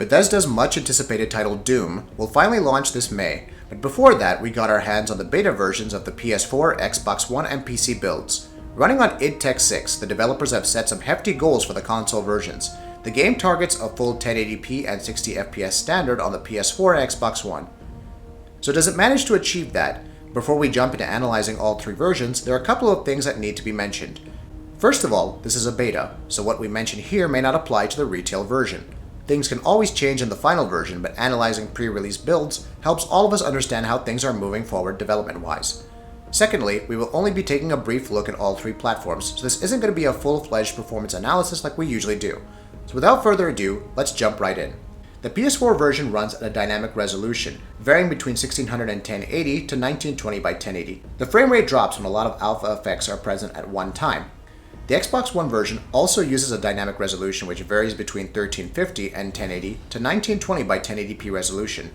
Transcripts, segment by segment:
Bethesda's much anticipated title Doom will finally launch this May, but before that we got our hands on the beta versions of the PS4, Xbox One, and PC builds. Running on id Tech 6, the developers have set some hefty goals for the console versions. The game targets a full 1080p and 60 FPS standard on the PS4 and Xbox One. So does it manage to achieve that? Before we jump into analyzing all three versions, there are a couple of things that need to be mentioned. First of all, this is a beta, so what we mention here may not apply to the retail version. Things can always change in the final version, but analyzing pre-release builds helps all of us understand how things are moving forward development-wise. Secondly, we will only be taking a brief look at all three platforms, so this isn't going to be a full-fledged performance analysis like we usually do. So without further ado, let's jump right in. The PS4 version runs at a dynamic resolution, varying between 1600 and 1080 to 1920 by 1080. The frame rate drops when a lot of alpha effects are present at one time. The Xbox One version also uses a dynamic resolution which varies between 1350 and 1080 to 1920 by 1080p resolution.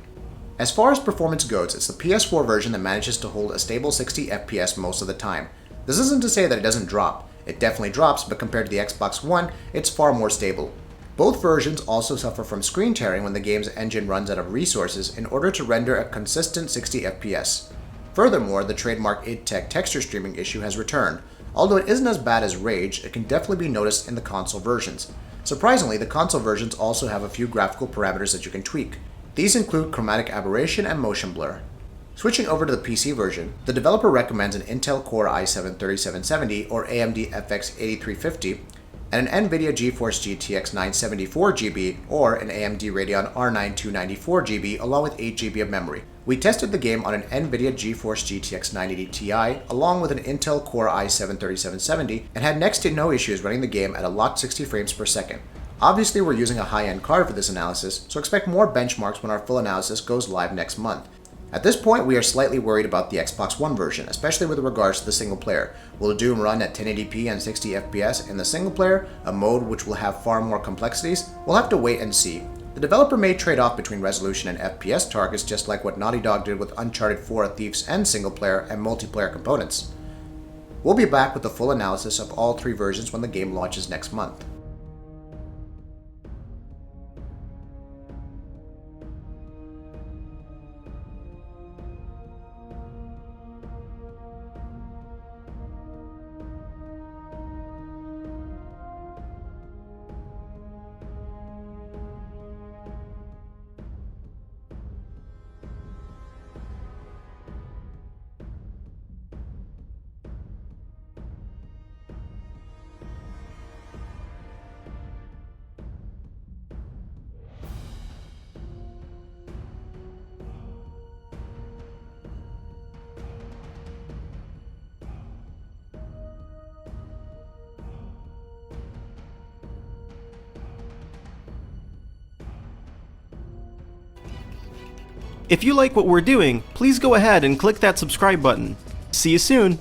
As far as performance goes, it's the PS4 version that manages to hold a stable 60 FPS most of the time. This isn't to say that it doesn't drop. It definitely drops, but compared to the Xbox One, it's far more stable. Both versions also suffer from screen tearing when the game's engine runs out of resources in order to render a consistent 60 FPS. Furthermore, the trademark id Tech texture streaming issue has returned. Although it isn't as bad as Rage, it can definitely be noticed in the console versions. Surprisingly, the console versions also have a few graphical parameters that you can tweak. These include chromatic aberration and motion blur. Switching over to the PC version, the developer recommends an Intel Core i7-3770 or AMD FX 8350 and an NVIDIA GeForce GTX 974GB or an AMD Radeon R9 294GB along with 8GB of memory. We tested the game on an NVIDIA GeForce GTX 980 Ti along with an Intel Core i7-3770 and had next to no issues running the game at a locked 60 frames per second. Obviously we're using a high-end card for this analysis, so expect more benchmarks when our full analysis goes live next month. At this point, we are slightly worried about the Xbox One version, especially with regards to the single player. Will Doom run at 1080p and 60 FPS in the single player, a mode which will have far more complexities? We'll have to wait and see. The developer may trade off between resolution and FPS targets just like what Naughty Dog did with Uncharted 4 Thief's End single player and multiplayer components. We'll be back with the full analysis of all three versions when the game launches next month. If you like what we're doing, please go ahead and click that subscribe button. See you soon!